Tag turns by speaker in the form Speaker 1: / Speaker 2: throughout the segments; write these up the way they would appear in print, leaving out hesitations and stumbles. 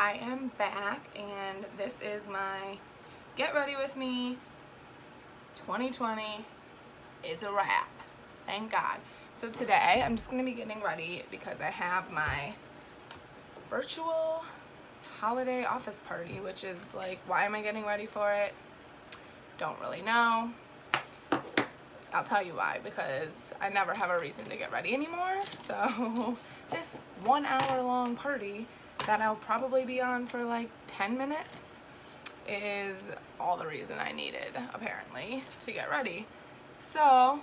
Speaker 1: I am back, and this is my Get Ready With Me 2020 is a wrap. Thank God. So today I'm just going to be getting ready because I have my virtual holiday office party, which is like, why am I getting ready for it? Don't really know. I'll tell you why, because I never have a reason to get ready anymore. So this 1 hour long party that I'll probably be on for like 10 minutes is all the reason I needed, apparently, to get ready. So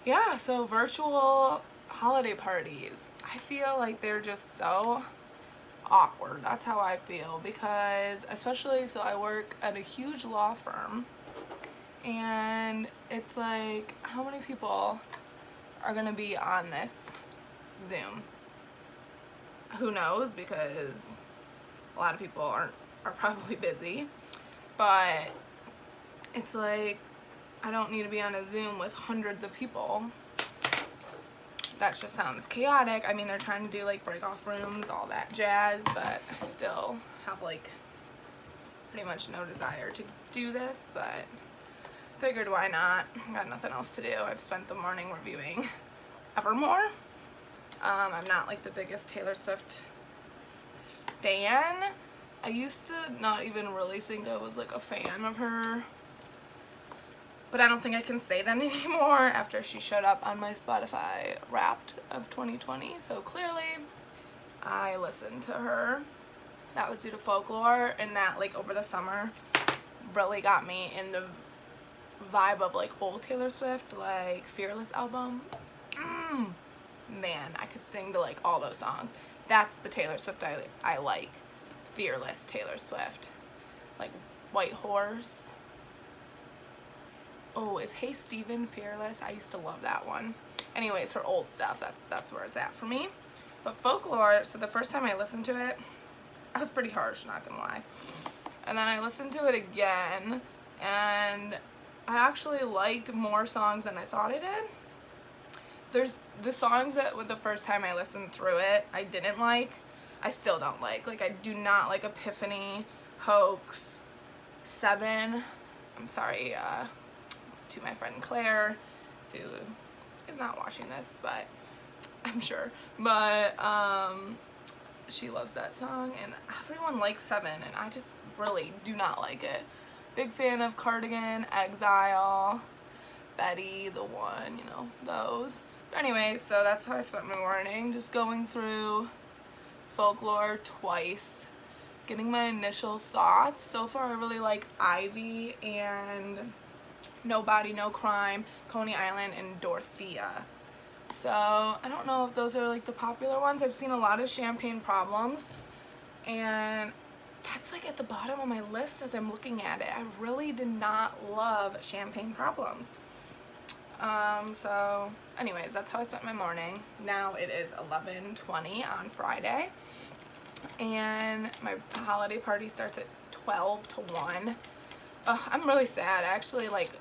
Speaker 1: yeah, so virtual holiday parties, I feel like they're just so awkward. That's how I feel, because especially, so I work at a huge law firm, and it's like, how many people are gonna be on this Zoom? Who knows, because a lot of people are probably busy, but it's like, I don't need to be on a Zoom with hundreds of people. That just sounds chaotic. I mean, they're trying to do like break off rooms, all that jazz, but I still have like pretty much no desire to do this, but figured why not. Got nothing else to do. I've spent the morning reviewing Evermore. I'm not like the biggest Taylor Swift stan. I used to not even really think I was like a fan of her, but I don't think I can say that anymore after she showed up on my Spotify Wrapped of 2020. So clearly I listened to her. That was due to Folklore, and that like over the summer really got me in the vibe of like old Taylor Swift, like Fearless album. Man, I could sing to like all those songs. That's the Taylor Swift I like. Fearless Taylor Swift. Like White Horse. Oh, is Hey Stephen Fearless? I used to love that one. Anyways, her old stuff, that's where it's at for me. But Folklore, so the first time I listened to it, I was pretty harsh, not gonna lie. And then I listened to it again, and I actually liked more songs than I thought I did. There's the songs that with the first time I listened through it, I didn't like. I still don't like. Like, I do not like Epiphany, Hoax, 7. I'm sorry to my friend Claire, who is not watching this, but I'm sure. But she loves that song, and everyone likes 7, and I just really do not like it. Big fan of Cardigan, Exile, Betty, The One, you know, those. But anyways, so that's how I spent my morning, just going through Folklore twice, getting my initial thoughts. So far I really like Ivy and No Body, No Crime, Coney Island, and Dorothea. So I don't know if those are like the popular ones. I've seen a lot of Champagne Problems, and that's like at the bottom of my list as I'm looking at it. I really did not love Champagne Problems. So anyways, that's how I spent my morning. Now it is 11:20 on Friday, and my holiday party starts at 12 to 1. I'm really sad, actually. Like,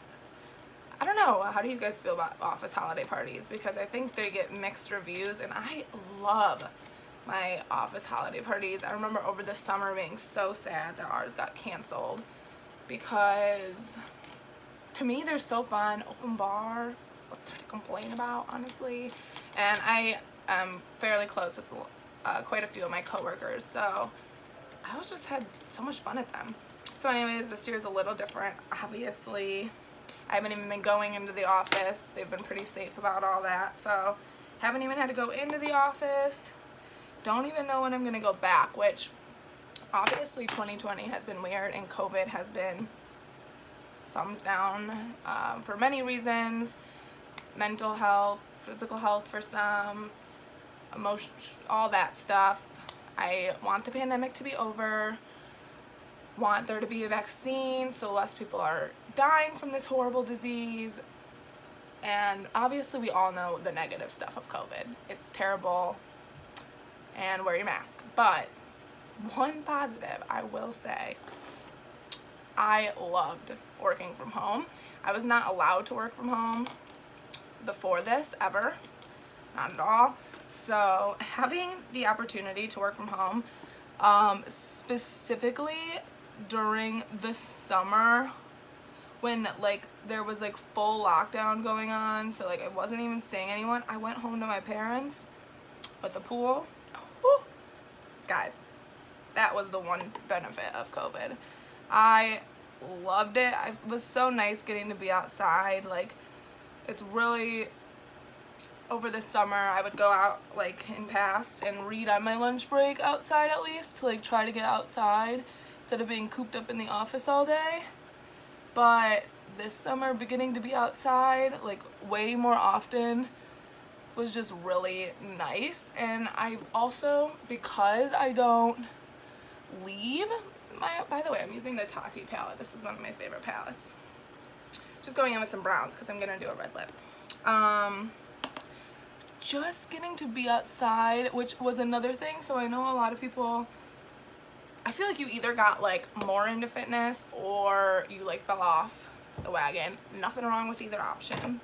Speaker 1: I don't know, how do you guys feel about office holiday parties? Because I think they get mixed reviews, and I love my office holiday parties. I remember over the summer being so sad that ours got canceled, because to me they're so fun. Open bar, what's there to complain about, honestly? And I am fairly close with quite a few of my coworkers, so I just had so much fun at them. So anyways, this year's a little different. Obviously, I haven't even been going into the office. They've been pretty safe about all that, so haven't even had to go into the office. Don't even know when I'm gonna go back, which obviously 2020 has been weird, and COVID has been thumbs down for many reasons. Mental health, physical health for some, emotion, all that stuff. I want the pandemic to be over, want there to be a vaccine so less people are dying from this horrible disease. And obviously we all know the negative stuff of COVID. It's terrible, and wear your mask. But one positive, I will say, I loved working from home. I was not allowed to work from home before this, ever. Not at all. So having the opportunity to work from home Specifically during the summer when like there was like full lockdown going on, so like I wasn't even seeing anyone. I went home to my parents with a pool. Whew. Guys, that was the one benefit of COVID. I loved it. It was so nice getting to be outside. Like, it's really, over the summer I would go out like in past and read on my lunch break outside, at least to like try to get outside instead of being cooped up in the office all day. But this summer, beginning to be outside like way more often was just really nice. And I've also, because I don't leave by the way, I'm using the Tati palette. This is one of my favorite palettes. Just going in with some browns because I'm gonna do a red lip. Just getting to be outside, which was another thing. So I know a lot of people, I feel like you either got like more into fitness or you like fell off the wagon. Nothing wrong with either option.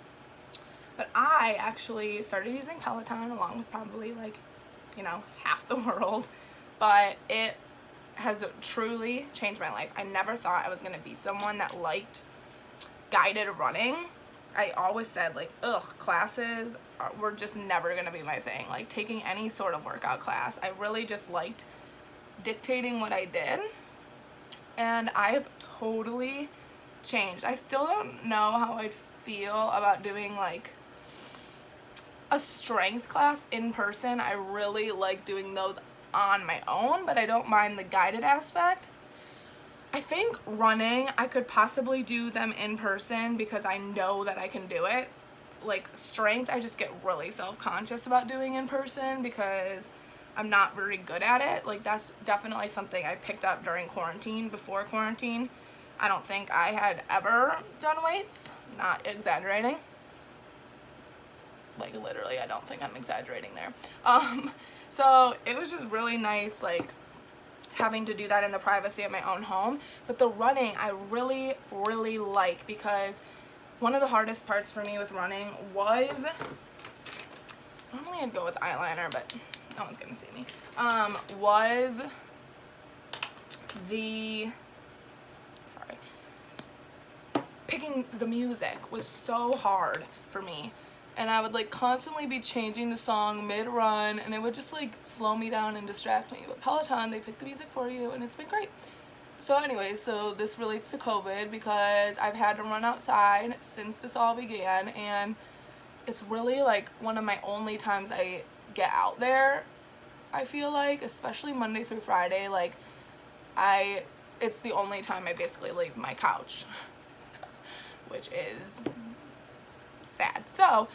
Speaker 1: But I actually started using Peloton along with probably like, you know, half the world. But it has truly changed my life. I never thought I was going to be someone that liked guided running. I always said like, ugh, classes were just never going to be my thing. Like taking any sort of workout class. I really just liked dictating what I did. And I've totally changed. I still don't know how I'd feel about doing like a strength class in person. I really like doing those on my own, but I don't mind the guided aspect. I think running, I could possibly do them in person because I know that I can do it. Like strength, I just get really self-conscious about doing in person because I'm not very good at it. Like that's definitely something I picked up during quarantine. Before quarantine, I don't think I had ever done weights, not exaggerating. Like literally, I don't think I'm exaggerating there. So it was just really nice, like having to do that in the privacy of my own home. But the running, I really, really like, because one of the hardest parts for me with running was, normally I'd go with eyeliner, but no one's gonna see me, was picking the music was so hard for me. And I would like constantly be changing the song mid-run, and it would just like slow me down and distract me. But Peloton, they pick the music for you, and it's been great. So anyways, so this relates to COVID because I've had to run outside since this all began, and it's really like one of my only times I get out there, I feel like, especially Monday through Friday. Like it's the only time I basically leave my couch, which is sad. So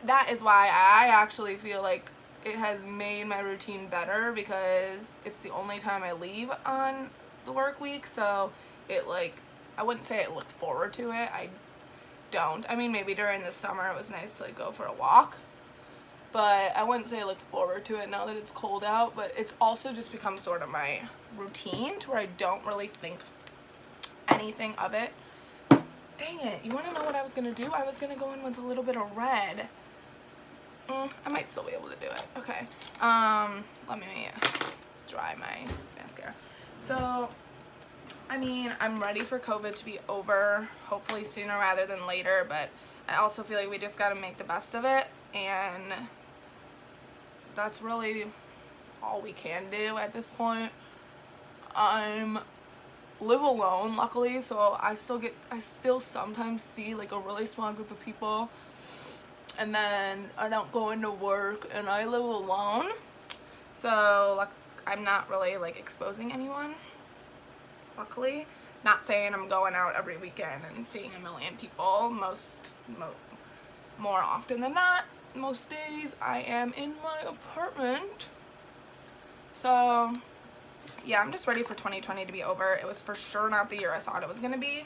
Speaker 1: that is why I actually feel like it has made my routine better, because it's the only time I leave on the work week. So it, like, I wouldn't say I look forward to it. I don't. I mean, maybe during the summer it was nice to like go for a walk, but I wouldn't say I look forward to it now that it's cold out. But it's also just become sort of my routine to where I don't really think anything of it. Dang it, you want to know what I was going to do? I was going to go in with a little bit of red. I might still be able to do it. Okay. Let me dry my mascara. So, I mean, I'm ready for COVID to be over, hopefully sooner rather than later, but I also feel like we just got to make the best of it, and that's really all we can do at this point. I'm live alone, luckily, so I still sometimes see like a really small group of people, and then I don't go into work and I live alone, so like I'm not really like exposing anyone, luckily. Not saying I'm going out every weekend and seeing a million people. More often than not, most days I am in my apartment. So yeah, I'm just ready for 2020 to be over. It was for sure not the year I thought it was gonna be.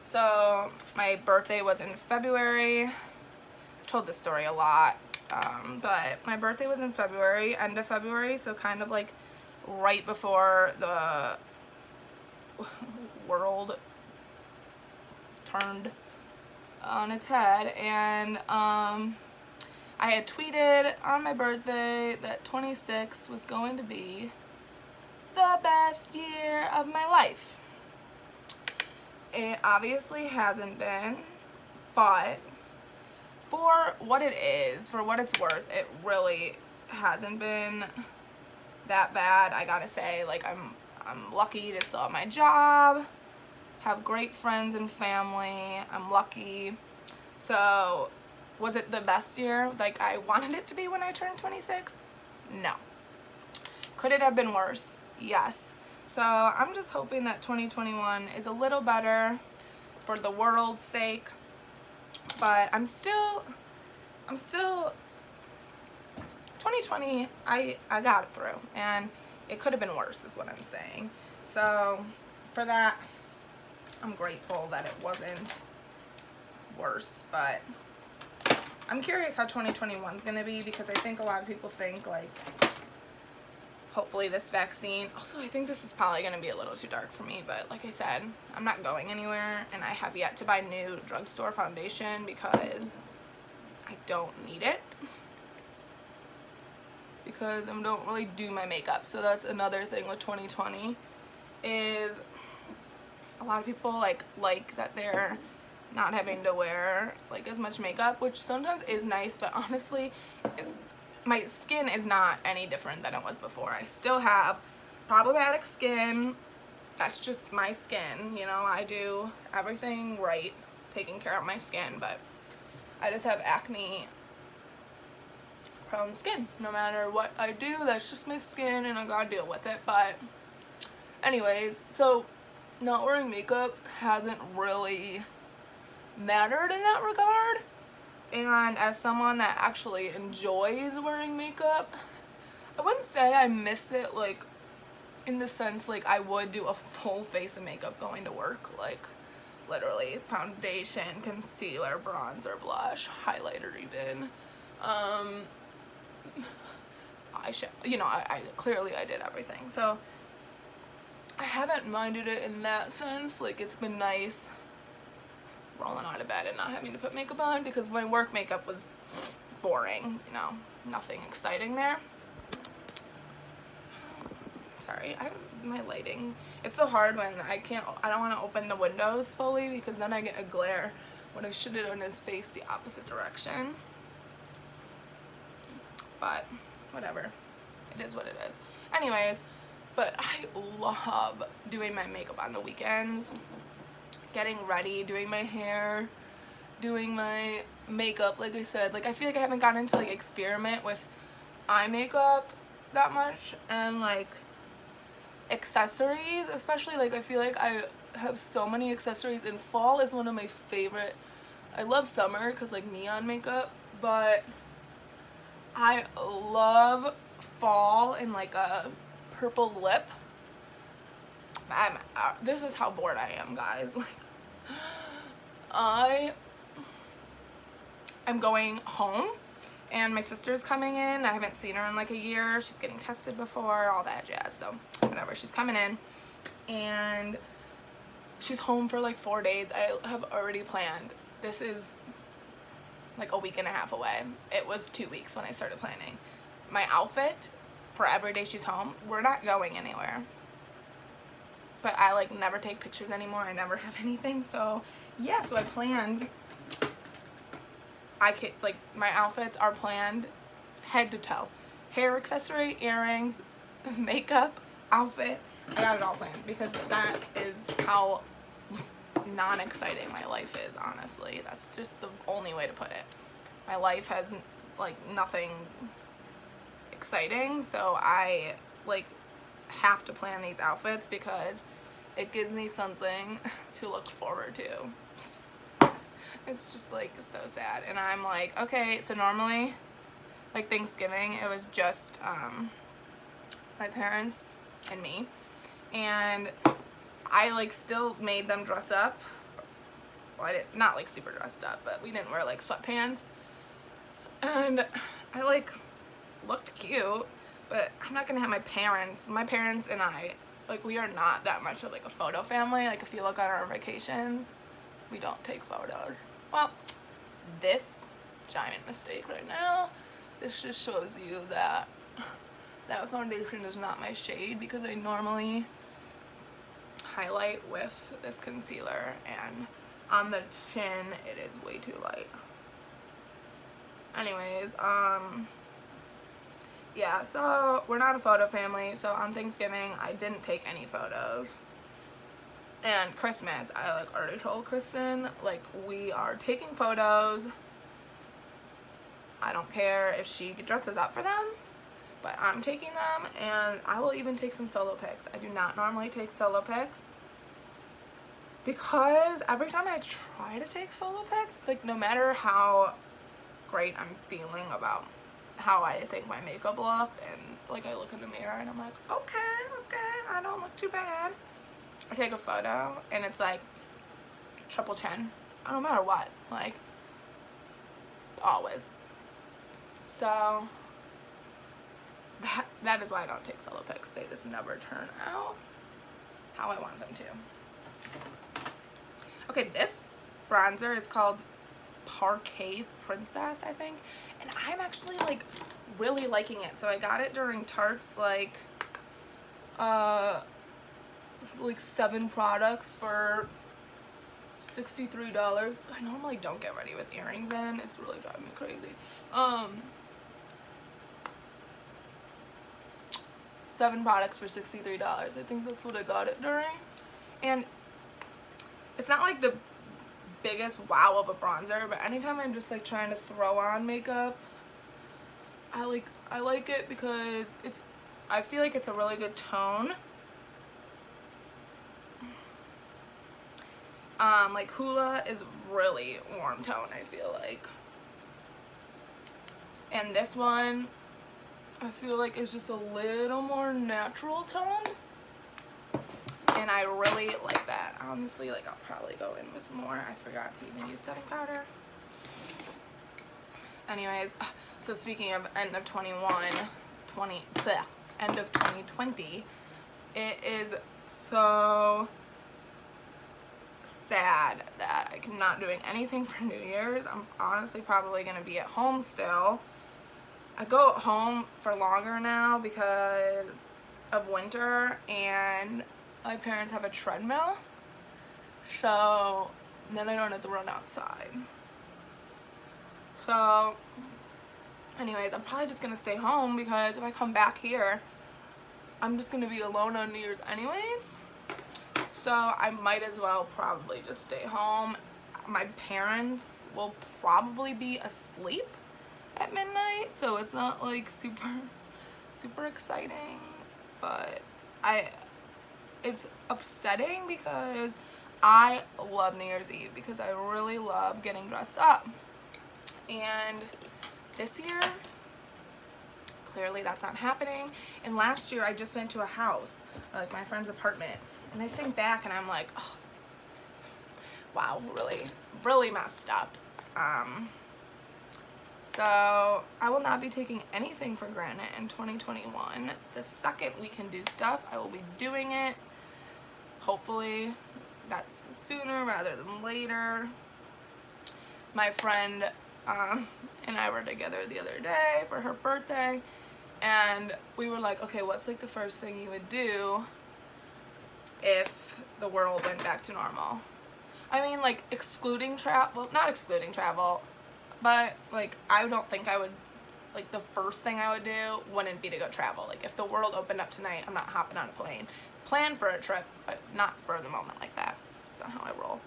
Speaker 1: So my birthday was in February. I've told this story a lot, but my birthday was in February, end of February, so kind of like right before the world turned on its head. And I had tweeted on my birthday that 26 was going to be the best year of my life. It obviously hasn't been, but for what it is, for what it's worth, it really hasn't been that bad. I gotta say, like, I'm lucky to still have my job, have great friends and family. I'm lucky. So, was it the best year like I wanted it to be when I turned 26? No. Could it have been worse? Yes. So I'm just hoping that 2021 is a little better for the world's sake. But I'm still 2020, I got it through, and it could have been worse is what I'm saying. So for that, I'm grateful that it wasn't worse, but I'm curious how 2021 is going to be, because I think a lot of people think, like, hopefully this vaccine, also I think this is probably going to be a little too dark for me, but like I said, I'm not going anywhere, and I have yet to buy new drugstore foundation because I don't need it, because I don't really do my makeup. So that's another thing with 2020, is a lot of people like that they're not having to wear like as much makeup, which sometimes is nice, but honestly, my skin is not any different than it was before. I still have problematic skin. That's just my skin, you know. I do everything right, taking care of my skin, but I just have acne prone skin. No matter what I do, that's just my skin, and I gotta deal with it. But anyways, so not wearing makeup hasn't really mattered in that regard. And as someone that actually enjoys wearing makeup, I wouldn't say I miss it, like, in the sense, like, I would do a full face of makeup going to work, like, literally foundation, concealer, bronzer, blush, highlighter even, eyeshadow, you know, I clearly I did everything. So I haven't minded it in that sense. Like, it's been nice rolling out of bed and not having to put makeup on, because my work makeup was boring, you know, nothing exciting there. Sorry, my lighting, it's so hard when I don't want to open the windows fully, because then I get a glare. What I should have done is face the opposite direction, but whatever, it is what it is. Anyways, but I love doing my makeup on the weekends, getting ready, doing my hair, doing my makeup. Like I said, like, I feel like I haven't gotten into like experiment with eye makeup that much, and like accessories especially. Like, I feel like I have so many accessories, and fall is one of my favorite. I love summer because like neon makeup, but I love fall and like a purple lip. This is how bored I am, guys. Like, I'm going home, and my sister's coming in. I haven't seen her in like a year. She's getting tested before, all that jazz. So whatever, she's coming in, and she's home for like 4 days. I have already planned. This is like a week and a half away. It was 2 weeks when I started planning my outfit for every day she's home. We're not going anywhere, but I like never take pictures anymore. I never have anything. So yeah, so I planned, like, my outfits are planned head to toe. Hair, accessory, earrings, makeup, outfit. I got it all planned, because that is how non-exciting my life is, honestly. That's just the only way to put it. My life has like nothing exciting, so I like have to plan these outfits because it gives me something to look forward to. It's just like so sad. And I'm like, okay, so normally like Thanksgiving, it was just my parents and me, and I like still made them dress up. Well, I didn't, not like super dressed up, but we didn't wear like sweatpants, and I like looked cute, but I'm not gonna have my parents and I, like, we are not that much of like a photo family. Like, if you look at our vacations, we don't take photos. Well, this giant mistake right now, this just shows you that that foundation is not my shade because I normally highlight with this concealer, and on the chin it is way too light. Anyways, yeah, so we're not a photo family, so on Thanksgiving I didn't take any photos. And Christmas, I like already told Kristen, like, we are taking photos. I don't care if she dresses up for them, but I'm taking them, and I will even take some solo pics. I do not normally take solo pics because every time I try to take solo pics, like, no matter how great I'm feeling about how I think my makeup looked, and like I look in the mirror and I'm like, okay, I don't look too bad. I take a photo and it's like triple chin, no matter what, like, always. So that is why I don't take solo pics. They just never turn out how I want them to. Okay, this bronzer is called Parquet Princess, I think, and I'm actually like really liking it. So I got it during Tarte's like 7 products for $63. I normally don't get ready with earrings in. It's really driving me crazy. 7 products for $63. I think that's what I got it during. And it's not like the biggest wow of a bronzer, but anytime I'm just like trying to throw on makeup, I like it because I feel like it's a really good tone. Like Hoola is really warm tone, I feel like. And this one, I feel like it's just a little more natural tone. And I really like that. Honestly, like, I'll probably go in with more. I forgot to even use setting powder. Anyways, so speaking of end of 2020, it is so sad that I'm not doing anything for New Year's. I'm honestly probably going to be at home still. I go home for longer now because of winter, and my parents have a treadmill, so then I don't have to run outside. So anyways, I'm probably just gonna stay home because if I come back here, I'm just gonna be alone on New Year's anyways. So I might as well probably just stay home. My parents will probably be asleep at midnight, so it's not like super exciting, but it's upsetting because I love New Year's Eve because I really love getting dressed up. And this year, clearly that's not happening. And last year I just went to a house, like my friend's apartment, and I think back and I'm like, oh, wow, really messed up. So I will not be taking anything for granted in 2021. The second we can do stuff, I will be doing it. Hopefully that's sooner rather than later. My friend and I were together the other day for her birthday, and we were like, okay, what's like the first thing you would do if the world went back to normal? I mean, like, excluding travel, well, not excluding travel, but like, I don't think I would, like, the first thing I would do wouldn't be to go travel. Like, if the world opened up tonight, I'm not hopping on a plane. Plan for a trip, but not spur of the moment like that. That's not how I roll.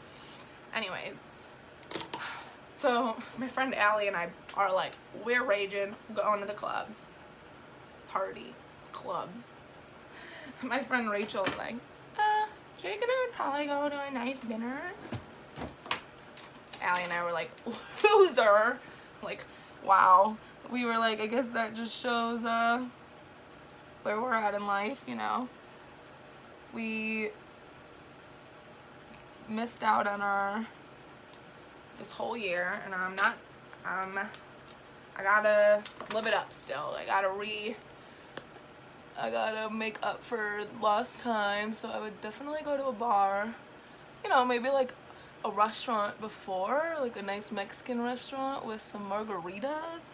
Speaker 1: Anyways, so my friend Allie and I are like, we're raging, going to the clubs. Party. Clubs. My friend Rachel's like, Jake and I would probably go to a nice dinner. Allie and I were like, loser. Like, wow. We were like, I guess that just shows where we're at in life, you know. We missed out on this whole year, and I gotta live it up still. I gotta make up for lost time, so I would definitely go to a bar, you know, maybe like a restaurant before, like a nice Mexican restaurant with some margaritas.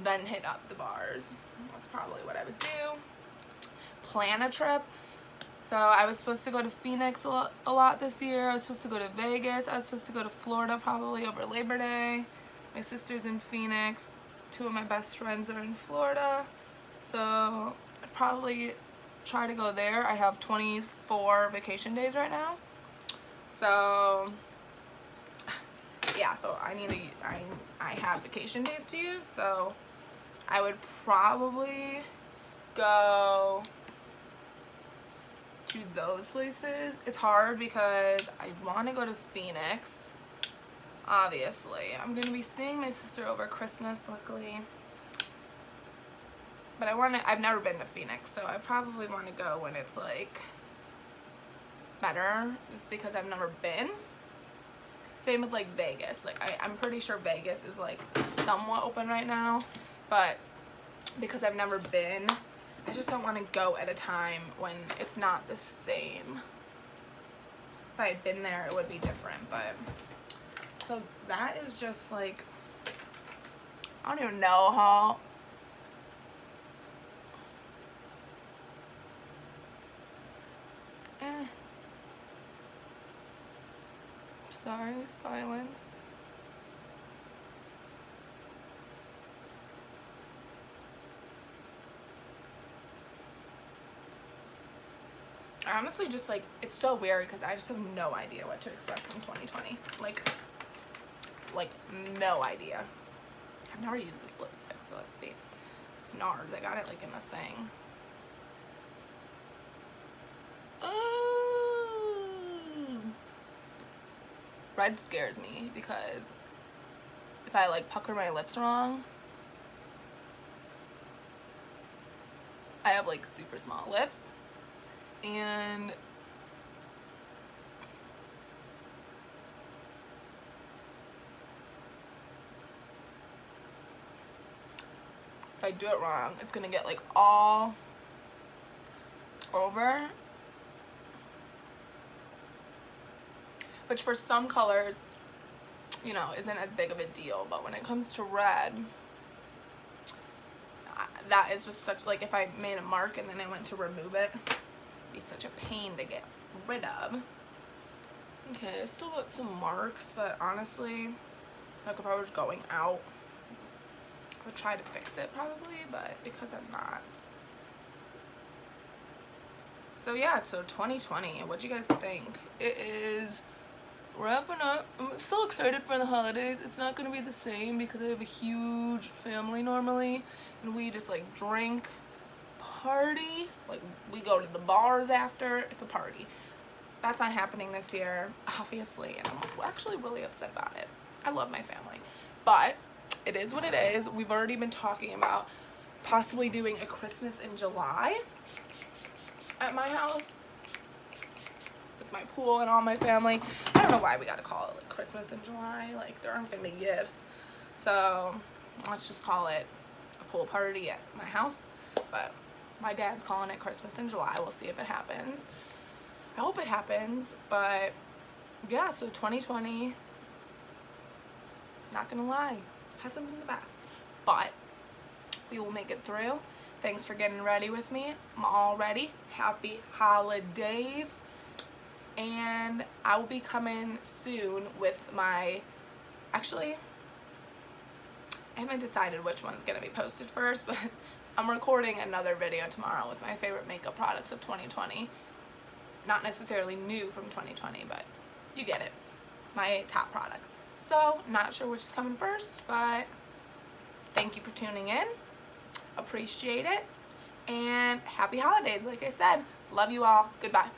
Speaker 1: then hit up the bars. That's probably what I would do. Plan a trip. So I was supposed to go to Phoenix a lot this year. I was supposed to go to Vegas. I was supposed to go to Florida probably over Labor Day. My sister's in Phoenix. 2 of my best friends are in Florida. So I'd probably try to go there. I have 24 vacation days right now. So yeah, so I have vacation days to use. So I would probably go to those places. It's hard because I want to go to Phoenix. Obviously, I'm gonna be seeing my sister over Christmas, luckily. But I've never been to Phoenix, so I probably want to go when it's like better, just because I've never been. Same with like Vegas. Like I'm pretty sure Vegas is like somewhat open right now, but because I've never been, I just don't want to go at a time when it's not the same. If I had been there, it would be different, but so that is just like, I don't even know how. Sorry, silence. I honestly just like, it's so weird because I just have no idea what to expect from 2020. Like no idea. I've never used this lipstick, so let's see. It's NARS. I got it like in a thing. Red scares me because if I like pucker my lips wrong, I have like super small lips, and if I do it wrong, it's gonna get like all over. Which for some colors, you know, isn't as big of a deal, but when it comes to red, that is just such, like, if I made a mark and then I went to remove it, it'd be such a pain to get rid of. Okay, I still got some marks, but honestly, like if I was going out, I would try to fix it probably, but because I'm not. So yeah, so 2020, what'd you guys think? It is wrapping up. I'm still excited for the holidays. It's not gonna be the same because I have a huge family normally, and we just like drink, party, like we go to the bars after. It's a party. That's not happening this year, obviously, and I'm actually really upset about it. I love my family, but it is what it is. We've already been talking about possibly doing a Christmas in July at my house with my pool and all my family. I don't know why we gotta call it like Christmas in July. Like there aren't gonna be gifts, so let's just call it a pool party at my house. But my dad's calling it Christmas in July. We'll see if it happens. I hope it happens, but yeah, so 2020, not gonna lie, hasn't been the best, but we will make it through. Thanks for getting ready with me. I'm all ready. Happy holidays. And I will be coming soon with my, actually, I haven't decided which one's gonna be posted first, but I'm recording another video tomorrow with my favorite makeup products of 2020. Not necessarily new from 2020, but you get it. My top products. So, not sure which is coming first, but thank you for tuning in. Appreciate it. And happy holidays. Like I said, love you all. Goodbye.